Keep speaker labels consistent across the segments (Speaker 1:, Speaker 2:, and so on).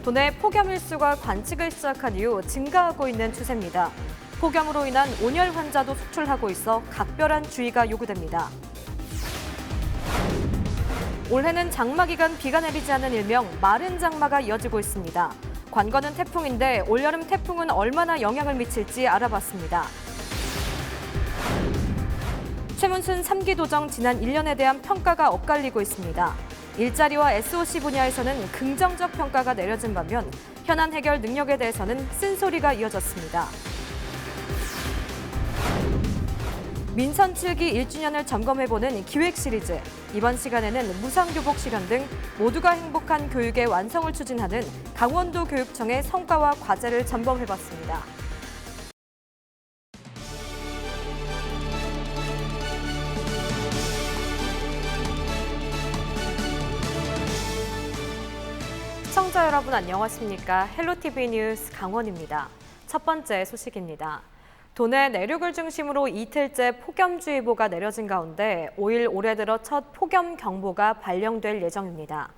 Speaker 1: 도내 폭염 일수가 관측을 시작한 이후 증가하고 있는 추세입니다. 폭염으로 인한 온열 환자도 속출하고 있어 각별한 주의가 요구됩니다. 올해는 장마 기간 비가 내리지 않은 일명 마른 장마가 이어지고 있습니다. 관건은 태풍인데 올여름 태풍은 얼마나 영향을 미칠지 알아봤습니다. 최문순 3기 도정 지난 1년에 대한 평가가 엇갈리고 있습니다. 일자리와 SOC 분야에서는 긍정적 평가가 내려진 반면 현안 해결 능력에 대해서는 쓴소리가 이어졌습니다. 민선 7기 1주년을 점검해보는 기획 시리즈. 이번 시간에는 무상교복 실현 등 모두가 행복한 교육의 완성을 추진하는 강원도 교육청의 성과와 과제를 점검해봤습니다. 시청자 여러분 안녕하십니까? 헬로티비 뉴스 강원입니다. 첫 번째 소식입니다. 도내 내륙을 중심으로 이틀째 폭염주의보가 내려진 가운데 5일 올해 들어 첫 폭염경보가 발령될 예정입니다.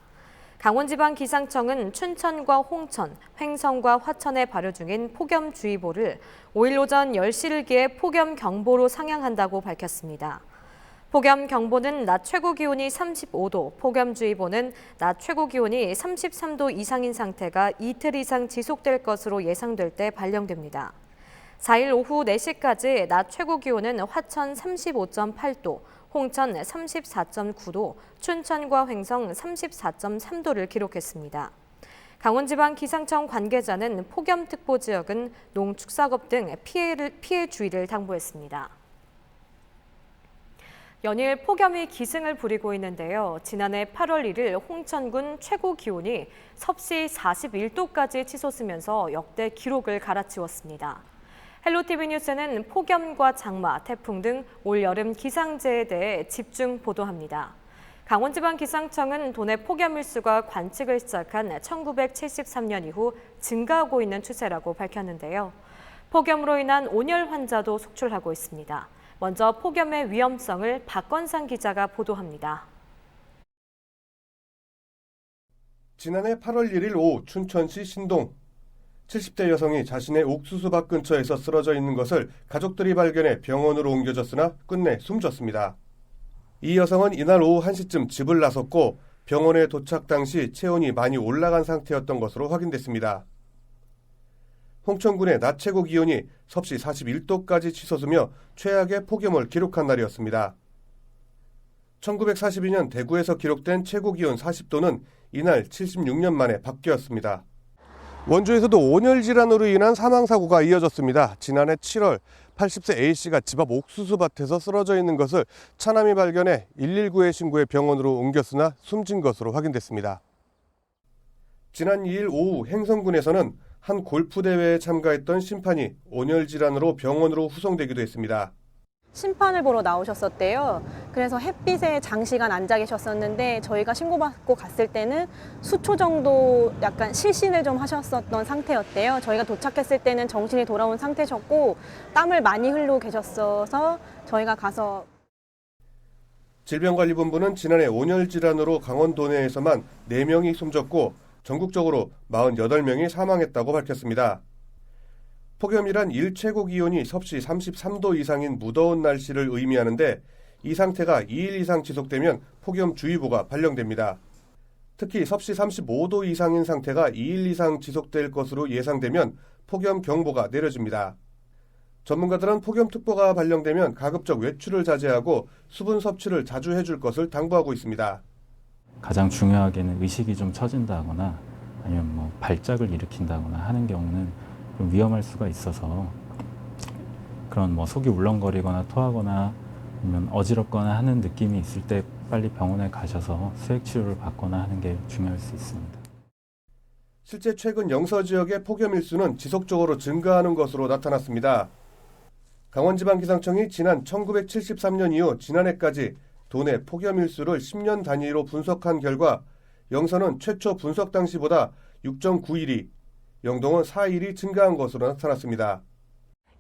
Speaker 1: 강원지방기상청은 춘천과 홍천, 횡성과 화천에 발효 중인 폭염주의보를 5일 오전 10시를 기해 폭염경보로 상향한다고 밝혔습니다. 폭염경보는 낮 최고 기온이 35도, 폭염주의보는 낮 최고 기온이 33도 이상인 상태가 이틀 이상 지속될 것으로 예상될 때 발령됩니다. 4일 오후 4시까지 낮 최고 기온은 화천 35.8도, 홍천 34.9도, 춘천과 횡성 34.3도를 기록했습니다. 강원지방기상청 관계자는 폭염특보 지역은 농축사업 등 피해 주의를 당부했습니다. 연일 폭염이 기승을 부리고 있는데요. 지난해 8월 1일 홍천군 최고 기온이 섭씨 41도까지 치솟으면서 역대 기록을 갈아치웠습니다. 헬로티비 뉴스는 폭염과 장마, 태풍 등 올여름 기상재해에 대해 집중 보도합니다. 강원지방기상청은 도내 폭염 일수가 관측을 시작한 1973년 이후 증가하고 있는 추세라고 밝혔는데요. 폭염으로 인한 온열 환자도 속출하고 있습니다. 먼저 폭염의 위험성을 박건상 기자가 보도합니다.
Speaker 2: 지난해 8월 1일 오후 춘천시 신동 70대 여성이 자신의 옥수수밭 근처에서 쓰러져 있는 것을 가족들이 발견해 병원으로 옮겨졌으나 끝내 숨졌습니다. 이 여성은 이날 오후 1시쯤 집을 나섰고 병원에 도착 당시 체온이 많이 올라간 상태였던 것으로 확인됐습니다. 홍천군의 낮 최고 기온이 섭씨 41도까지 치솟으며 최악의 폭염을 기록한 날이었습니다. 1942년 대구에서 기록된 최고 기온 40도는 이날 76년 만에 바뀌었습니다. 원주에서도 온열 질환으로 인한 사망사고가 이어졌습니다. 지난해 7월 80세 A씨가 집 앞 옥수수밭에서 쓰러져 있는 것을 차남이 발견해 119에 신고해 병원으로 옮겼으나 숨진 것으로 확인됐습니다. 지난 2일 오후 행성군에서는 한 골프 대회에 참가했던 심판이 온열 질환으로 병원으로 후송되기도 했습니다.
Speaker 3: 심판을 보러 나오셨었대요. 그래서 햇빛에 장시간 앉아 계셨었는데 저희가 신고받고 갔을 때는 수초 정도 약간 실신을 좀 하셨었던 상태였대요. 저희가 도착했을 때는 정신이 돌아온 상태셨고 땀을 많이 흘리고 계셨어서 저희가 가서
Speaker 2: 질병관리본부는 지난해 온열 질환으로 강원도 내에서만 4명이 숨졌고 전국적으로 48명이 사망했다고 밝혔습니다. 폭염이란 일 최고 기온이 섭씨 33도 이상인 무더운 날씨를 의미하는데 이 상태가 2일 이상 지속되면 폭염주의보가 발령됩니다. 특히 섭씨 35도 이상인 상태가 2일 이상 지속될 것으로 예상되면 폭염경보가 내려집니다. 전문가들은 폭염특보가 발령되면 가급적 외출을 자제하고 수분 섭취를 자주 해줄 것을 당부하고 있습니다.
Speaker 4: 가장 중요하게는 의식이 좀 처진다거나 아니면 발작을 일으킨다거나 하는 경우는 좀 위험할 수가 있어서 그런 속이 울렁거리거나 토하거나 아니면 어지럽거나 하는 느낌이 있을 때 빨리 병원에 가셔서 수액 치료를 받거나 하는 게 중요할 수 있습니다.
Speaker 2: 실제 최근 영서 지역의 폭염 일수는 지속적으로 증가하는 것으로 나타났습니다. 강원지방기상청이 지난 1973년 이후 지난해까지 도내 폭염 일수를 10년 단위로 분석한 결과 영서는 최초 분석 당시보다 6.9일이, 영동은 4일이 증가한 것으로 나타났습니다.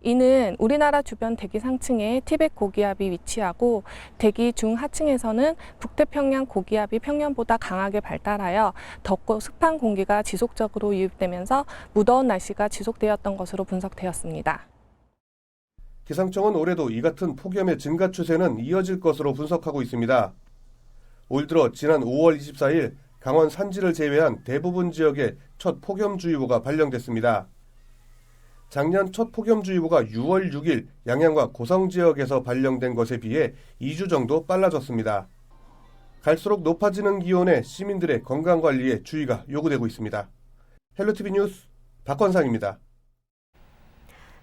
Speaker 5: 이는 우리나라 주변 대기 상층에 티벳 고기압이 위치하고 대기 중하층에서는 북태평양 고기압이 평년보다 강하게 발달하여 덥고 습한 공기가 지속적으로 유입되면서 무더운 날씨가 지속되었던 것으로 분석되었습니다.
Speaker 2: 기상청은 올해도 이 같은 폭염의 증가 추세는 이어질 것으로 분석하고 있습니다. 올 들어 지난 5월 24일 강원 산지를 제외한 대부분 지역에 첫 폭염주의보가 발령됐습니다. 작년 첫 폭염주의보가 6월 6일 양양과 고성 지역에서 발령된 것에 비해 2주 정도 빨라졌습니다. 갈수록 높아지는 기온에 시민들의 건강관리에 주의가 요구되고 있습니다. 헬로티비 뉴스 박건상입니다.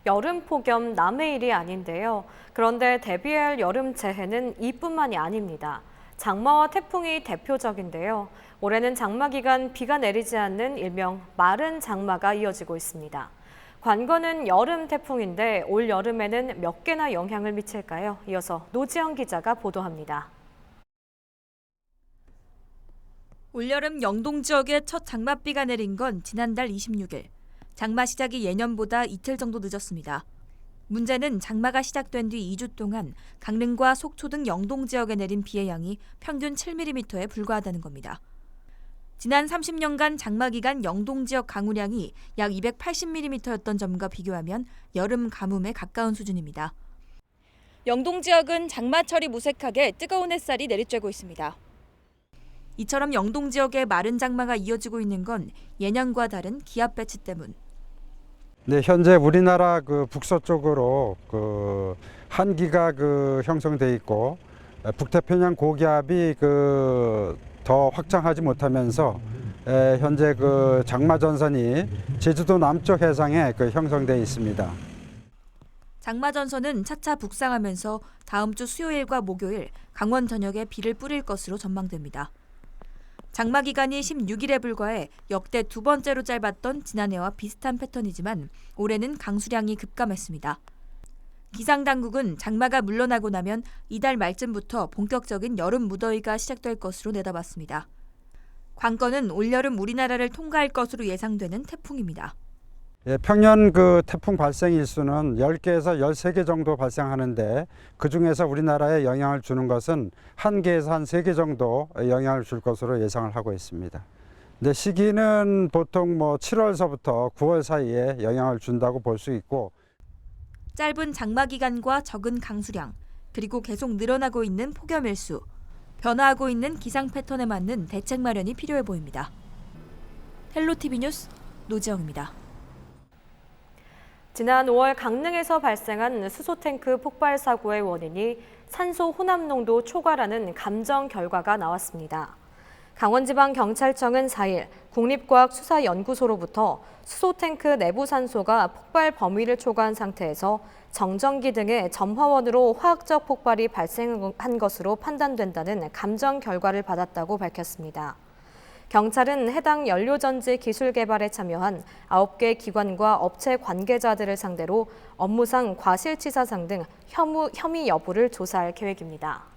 Speaker 1: 여름 폭염 남의 일이 아닌데요. 그런데 대비할 여름 재해는 이뿐만이 아닙니다. 장마와 태풍이 대표적인데요. 올해는 장마 기간 비가 내리지 않는 일명 마른 장마가 이어지고 있습니다. 관건은 여름 태풍인데 올 여름에는 몇 개나 영향을 미칠까요? 이어서 노지영 기자가 보도합니다.
Speaker 6: 올여름 영동 지역에 첫 장맛비가 내린 건 지난달 26일. 장마 시작이 예년보다 이틀 정도 늦었습니다. 문제는 장마가 시작된 뒤 2주 동안 강릉과 속초 등 영동 지역에 내린 비의 양이 평균 7mm에 불과하다는 겁니다. 지난 30년간 장마 기간 영동 지역 강우량이 약 280mm였던 점과 비교하면 여름 가뭄에 가까운 수준입니다. 영동 지역은 장마철이 무색하게 뜨거운 햇살이 내리쬐고 있습니다. 이처럼 영동 지역에 마른 장마가 이어지고 있는 건 예년과 다른 기압 배치 때문.
Speaker 7: 네, 현재 우리나라 북서쪽으로 한기가 형성돼 있고 북태평양 고기압이 더 확장하지 못하면서 현재 장마 전선이 제주도 남쪽 해상에 형성돼 있습니다.
Speaker 6: 장마 전선은 차차 북상하면서 다음 주 수요일과 목요일 강원 전역에 비를 뿌릴 것으로 전망됩니다. 장마 기간이 16일에 불과해 역대 두 번째로 짧았던 지난해와 비슷한 패턴이지만 올해는 강수량이 급감했습니다. 기상당국은 장마가 물러나고 나면 이달 말쯤부터 본격적인 여름 무더위가 시작될 것으로 내다봤습니다. 관건은 올여름 우리나라를 통과할 것으로 예상되는 태풍입니다.
Speaker 7: 평년 태풍 발생 일수는 10개에서 13개 정도 발생하는데 그중에서 우리나라에 영향을 주는 것은 1개에서 한 3개 정도 영향을 줄 것으로 예상을 하고 있습니다. 근데 시기는 보통 7월서부터 9월 사이에 영향을 준다고 볼 수 있고,
Speaker 6: 짧은 장마 기간과 적은 강수량, 그리고 계속 늘어나고 있는 폭염 일수, 변화하고 있는 기상 패턴에 맞는 대책 마련이 필요해 보입니다. 헬로티비 뉴스 노지영입니다.
Speaker 1: 지난 5월 강릉에서 발생한 수소탱크 폭발 사고의 원인이 산소 혼합 농도 초과라는 감정 결과가 나왔습니다. 강원지방경찰청은 4일 국립과학수사연구소로부터 수소탱크 내부 산소가 폭발 범위를 초과한 상태에서 정전기 등의 점화원으로 화학적 폭발이 발생한 것으로 판단된다는 감정 결과를 받았다고 밝혔습니다. 경찰은 해당 연료전지 기술 개발에 참여한 9개 기관과 업체 관계자들을 상대로 업무상 과실치사상 등 혐의 여부를 조사할 계획입니다.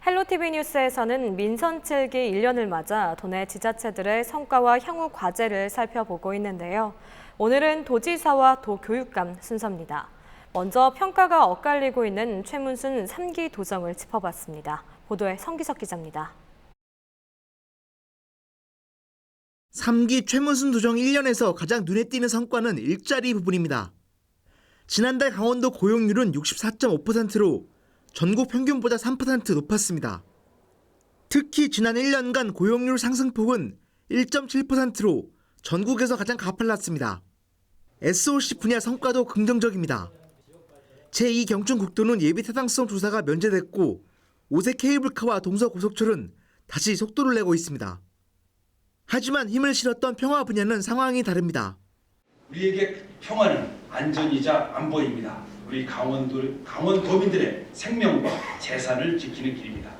Speaker 1: 헬로티비 뉴스에서는 민선 7기 1년을 맞아 도내 지자체들의 성과와 향후 과제를 살펴보고 있는데요. 오늘은 도지사와 도교육감 순서입니다. 먼저 평가가 엇갈리고 있는 최문순 3기 도정을 짚어봤습니다. 보도에 성기석 기자입니다.
Speaker 8: 3기 최문순 도정 1년에서 가장 눈에 띄는 성과는 일자리 부분입니다. 지난달 강원도 고용률은 64.5%로 전국 평균보다 3% 높았습니다. 특히 지난 1년간 고용률 상승폭은 1.7%로 전국에서 가장 가팔랐습니다. SOC 분야 성과도 긍정적입니다. 제2경춘국도는 예비타당성 조사가 면제됐고 오색 케이블카와 동서고속철은 다시 속도를 내고 있습니다. 하지만 힘을 실었던 평화 분야는 상황이 다릅니다.
Speaker 9: 우리에게 평화는 안전이자 안보입니다. 우리 강원도민들의 생명과 재산을 지키는 길입니다.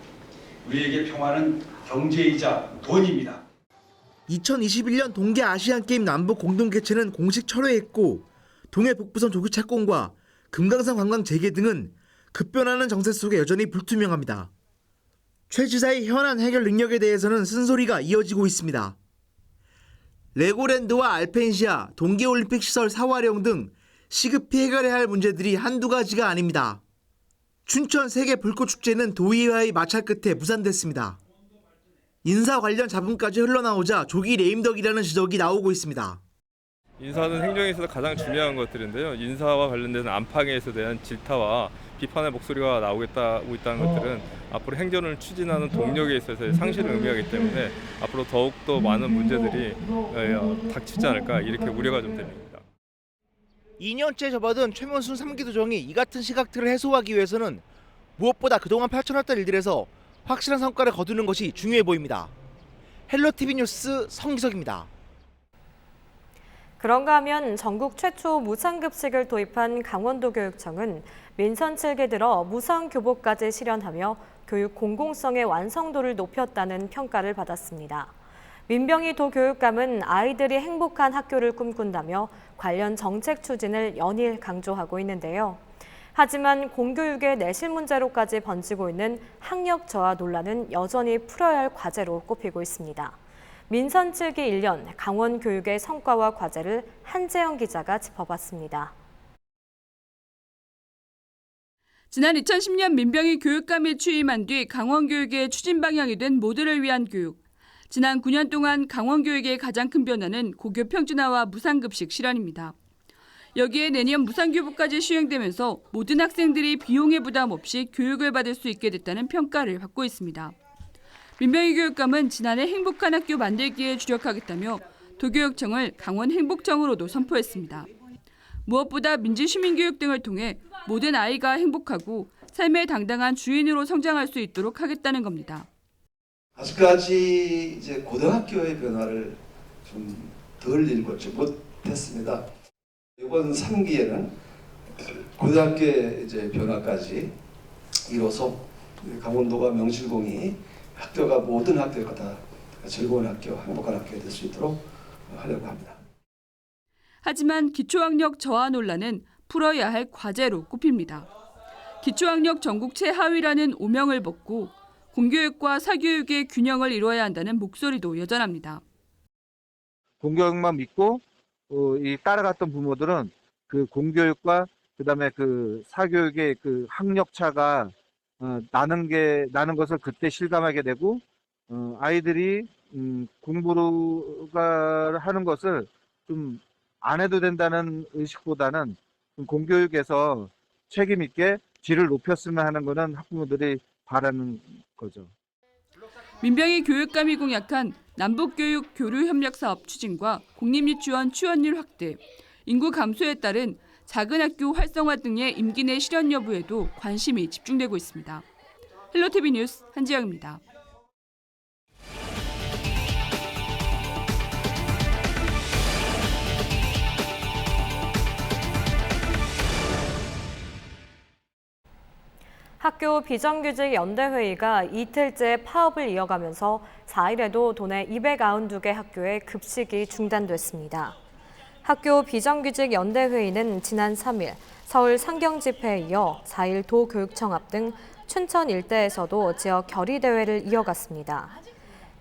Speaker 9: 우리에게 평화는 경제이자 돈입니다.
Speaker 8: 2021년 동계 아시안게임 남북 공동 개최는 공식 철회했고 동해 북부선 조기 착공과 금강산 관광 재개 등은 급변하는 정세 속에 여전히 불투명합니다. 최 지사의 현안 해결 능력에 대해서는 쓴소리가 이어지고 있습니다. 레고랜드와 알펜시아, 동계올림픽 시설 사활용 등 시급히 해결해야 할 문제들이 한두 가지가 아닙니다. 춘천 세계 불꽃축제는 도의회와의 마찰 끝에 무산됐습니다. 인사 관련 자금까지 흘러나오자 조기 레임덕이라는 지적이 나오고 있습니다.
Speaker 10: 인사는 행정에 있어서 가장 중요한 것들인데요. 인사와 관련된 안팎에 대한 질타와 비판의 목소리가 나오고 있다는 것들은 앞으로 행정을 추진하는 동력에 있어서 상실을 의미하기 때문에 앞으로 더욱더 많은 문제들이 닥치지 않을까 이렇게 우려가 좀 됩니다.
Speaker 8: 2년째 접어든 최문순 3기 도정이 이 같은 시각들을 해소하기 위해서는 무엇보다 그동안 펼쳐놨던 일들에서 확실한 성과를 거두는 것이 중요해 보입니다. 헬로티비 뉴스 성기석입니다.
Speaker 1: 그런가 하면 전국 최초 무상급식을 도입한 강원도교육청은 민선 7기 들어 무상교복까지 실현하며 교육 공공성의 완성도를 높였다는 평가를 받았습니다. 민병희 도교육감은 아이들이 행복한 학교를 꿈꾼다며 관련 정책 추진을 연일 강조하고 있는데요. 하지만 공교육의 내실 문제로까지 번지고 있는 학력 저하 논란은 여전히 풀어야 할 과제로 꼽히고 있습니다. 민선 7기 1년 강원 교육의 성과와 과제를 한재영 기자가 짚어봤습니다.
Speaker 11: 지난 2010년 민병희 교육감이 취임한 뒤 강원 교육의 추진 방향이 된 모두를 위한 교육. 지난 9년 동안 강원 교육의 가장 큰 변화는 고교 평준화와 무상급식 실현입니다. 여기에 내년 무상교복까지 시행되면서 모든 학생들이 비용의 부담 없이 교육을 받을 수 있게 됐다는 평가를 받고 있습니다. 민병희 교육감은 지난해 행복한 학교 만들기에 주력하겠다며 도교육청을 강원 행복청으로도 선포했습니다. 무엇보다 민주시민교육 등을 통해 모든 아이가 행복하고 삶의 당당한 주인으로 성장할 수 있도록 하겠다는 겁니다.
Speaker 12: 아직까지 이제 고등학교의 변화를 좀 덜 일궈지 못했습니다. 이번 3기에는 고등학교의 이제 변화까지 이뤄서 강원도가 명실공히 학교가 모든 학교가 다 즐거운 학교, 행복한 학교가 될 수 있도록 하려고 합니다.
Speaker 11: 하지만 기초학력 저하 논란은 풀어야 할 과제로 꼽힙니다. 기초학력 전국 최하위라는 오명을 벗고 공교육과 사교육의 균형을 이루어야 한다는 목소리도 여전합니다.
Speaker 13: 공교육만 믿고 이 따라갔던 부모들은 그 공교육과 그다음에 그 사교육의 그 학력 차가 나는 것을 그때 실감하게 되고 아이들이 공부를 하는 것을 좀 안 해도 된다는 의식보다는 공교육에서 책임 있게 질을 높였으면 하는 것은 학부모들이 바라는 거죠.
Speaker 11: 민병희 교육감이 공약한 남북교육 교류협력사업 추진과 공립유치원 취원율 확대, 인구 감소에 따른 작은 학교 활성화 등의 임기 내 실현 여부에도 관심이 집중되고 있습니다. 헬로티비 뉴스 한지영입니다.
Speaker 1: 학교 비정규직 연대회의가 이틀째 파업을 이어가면서 4일에도 도내 292개 학교의 급식이 중단됐습니다. 학교 비정규직 연대회의는 지난 3일 서울 상경집회에 이어 4일 도교육청 앞 등 춘천 일대에서도 지역 결의대회를 이어갔습니다.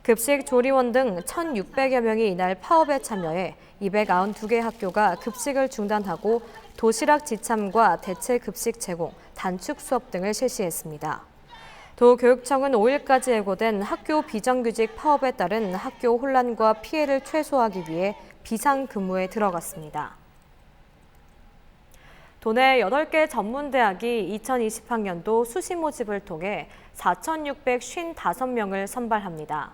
Speaker 1: 급식 조리원 등 1,600여 명이 이날 파업에 참여해 292개 학교가 급식을 중단하고 도시락 지참과 대체 급식 제공, 단축 수업 등을 실시했습니다. 도교육청은 5일까지 예고된 학교 비정규직 파업에 따른 학교 혼란과 피해를 최소화하기 위해 비상근무에 들어갔습니다. 도내 8개 전문대학이 2020학년도 수시 모집을 통해 4,655명을 선발합니다.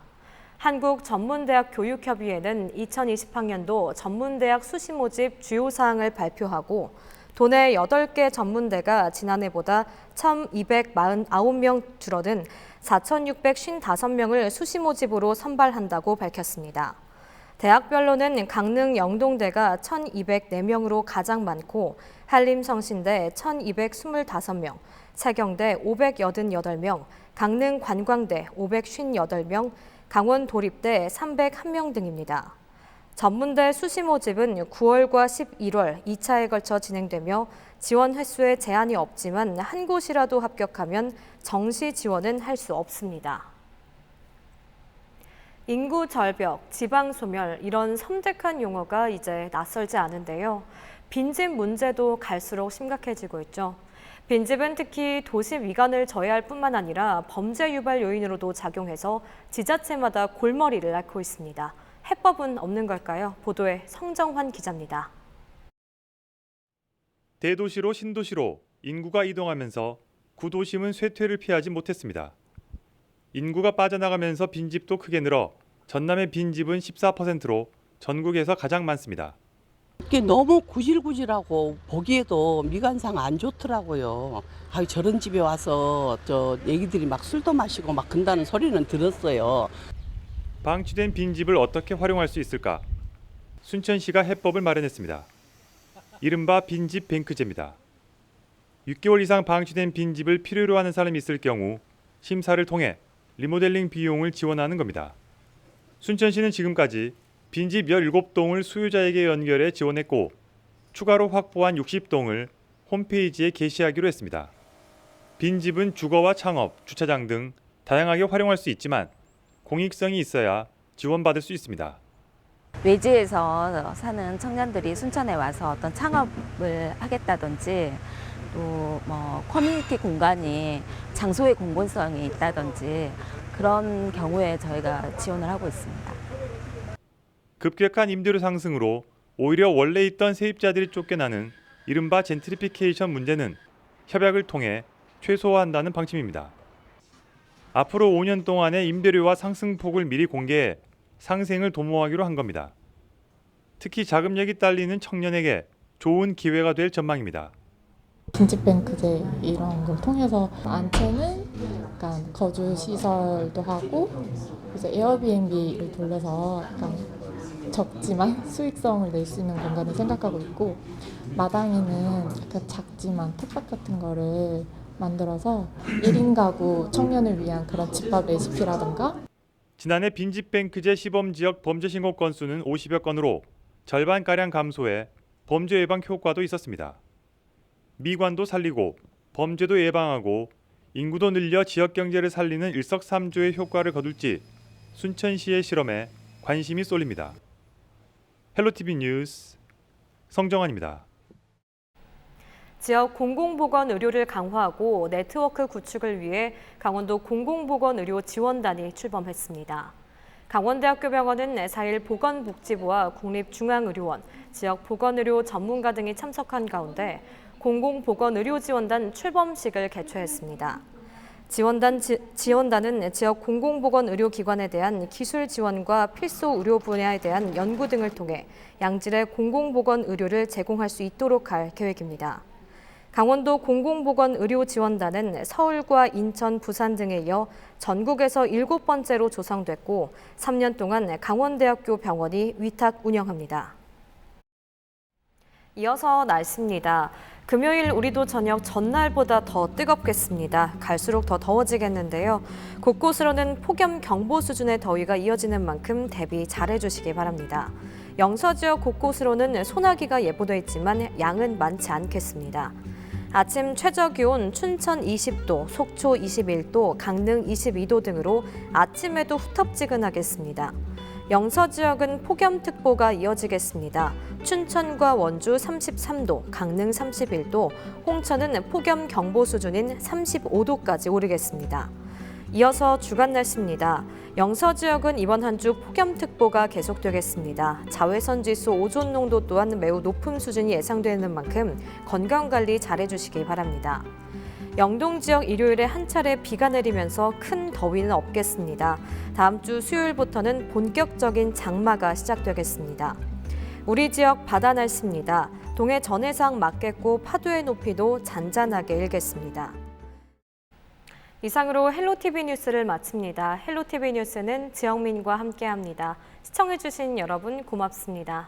Speaker 1: 한국전문대학 교육협의회는 2020학년도 전문대학 수시 모집 주요 사항을 발표하고 도내 8개 전문대가 지난해보다 1,249명 줄어든 4,655명을 수시 모집으로 선발한다고 밝혔습니다. 대학별로는 강릉 영동대가 1,204명으로 가장 많고 한림성신대 1,225명, 세경대 588명, 강릉 관광대 558명, 강원 도립대 301명 등입니다. 전문대 수시 모집은 9월과 11월 2차에 걸쳐 진행되며 지원 횟수에 제한이 없지만 한 곳이라도 합격하면 정시 지원은 할 수 없습니다. 인구 절벽, 지방 소멸 이런 섬뜩한 용어가 이제 낯설지 않은데요. 빈집 문제도 갈수록 심각해지고 있죠. 빈집은 특히 도시 미관을 저해할 뿐만 아니라 범죄 유발 요인으로도 작용해서 지자체마다 골머리를 앓고 있습니다. 해법은 없는 걸까요? 보도에 성정환 기자입니다.
Speaker 14: 대도시로 신도시로 인구가 이동하면서 구도심은 쇠퇴를 피하지 못했습니다. 인구가 빠져나가면서 빈집도 크게 늘어 전남의 빈집은 14%로 전국에서 가장 많습니다.
Speaker 15: 이게 너무 구질구질하고 보기에도 미관상 안 좋더라고요. 저런 집에 와서 애기들이 막 술도 마시고 막 그런다는 소리는 들었어요.
Speaker 14: 방치된 빈집을 어떻게 활용할 수 있을까? 순천시가 해법을 마련했습니다. 이른바 빈집 뱅크제입니다. 6개월 이상 방치된 빈집을 필요로 하는 사람이 있을 경우 심사를 통해 리모델링 비용을 지원하는 겁니다. 순천시는 지금까지 빈집 17동을 수요자에게 연결해 지원했고 추가로 확보한 60동을 홈페이지에 게시하기로 했습니다. 빈집은 주거와 창업, 주차장 등 다양하게 활용할 수 있지만 공익성이 있어야 지원받을 수 있습니다.
Speaker 16: 외지에서 사는 청년들이 순천에 와서 어떤 창업을 하겠다든지 또 커뮤니티 공간이 장소의 공공성이 있다든지 그런 경우에 저희가 지원을 하고 있습니다.
Speaker 14: 급격한 임대료 상승으로 오히려 원래 있던 세입자들이 쫓겨나는 이른바 젠트리피케이션 문제는 협약을 통해 최소화한다는 방침입니다. 앞으로 5년 동안의 임대료와 상승폭을 미리 공개해 상생을 도모하기로 한 겁니다. 특히 자금력이 딸리는 청년에게 좋은 기회가 될 전망입니다.
Speaker 17: 빈집뱅크제 이런 걸 통해서 안채는 약간 거주 시설도 하고 이제 에어비앤비를 돌려서 약간 적지만 수익성을 낼 수 있는 공간을 생각하고 있고 마당에는 약간 작지만 텃밭 같은 거를 만들어서 1인 가구 청년을 위한 그런 집밥 레시피라던가
Speaker 14: 지난해 빈집뱅크제 시범지역 범죄 신고 건수는 50여 건으로 절반가량 감소해 범죄 예방 효과도 있었습니다. 미관도 살리고 범죄도 예방하고 인구도 늘려 지역 경제를 살리는 일석삼조의 효과를 거둘지 순천시의 실험에 관심이 쏠립니다. 헬로티비 뉴스 성정환입니다.
Speaker 1: 지역 공공보건 의료를 강화하고 네트워크 구축을 위해 강원도 공공보건의료 지원단이 출범했습니다. 강원대학교 병원은 4일 보건복지부와 국립중앙의료원, 지역 보건의료 전문가 등이 참석한 가운데 공공보건의료지원단 출범식을 개최했습니다. 지원단은 지역 공공보건의료기관에 대한 기술 지원과 필수 의료 분야에 대한 연구 등을 통해 양질의 공공보건의료를 제공할 수 있도록 할 계획입니다. 강원도 공공보건의료지원단은 서울과 인천, 부산 등에 이어 전국에서 7번째로 조성됐고 3년 동안 강원대학교 병원이 위탁 운영합니다. 이어서 날씨입니다. 금요일 우리도 저녁 전날보다 더 뜨겁겠습니다. 갈수록 더 더워지겠는데요. 곳곳으로는 폭염경보 수준의 더위가 이어지는 만큼 대비 잘해주시기 바랍니다. 영서 지역 곳곳으로는 소나기가 예보돼 있지만 양은 많지 않겠습니다. 아침 최저기온 춘천 20도, 속초 21도, 강릉 22도 등으로 아침에도 후텁지근하겠습니다. 영서 지역은 폭염특보가 이어지겠습니다. 춘천과 원주 33도, 강릉 31도, 홍천은 폭염경보 수준인 35도까지 오르겠습니다. 이어서 주간 날씨입니다. 영서 지역은 이번 한 주 폭염특보가 계속되겠습니다. 자외선 지수 오존 농도 또한 매우 높은 수준이 예상되는 만큼 건강관리 잘해주시기 바랍니다. 영동 지역 일요일에 한 차례 비가 내리면서 큰 더위는 없겠습니다. 다음 주 수요일부터는 본격적인 장마가 시작되겠습니다. 우리 지역 바다 날씨입니다. 동해 전해상 맑겠고 파도의 높이도 잔잔하게 일겠습니다. 이상으로 헬로티비 뉴스를 마칩니다. 헬로티비 뉴스는 지영민과 함께합니다. 시청해주신 여러분 고맙습니다.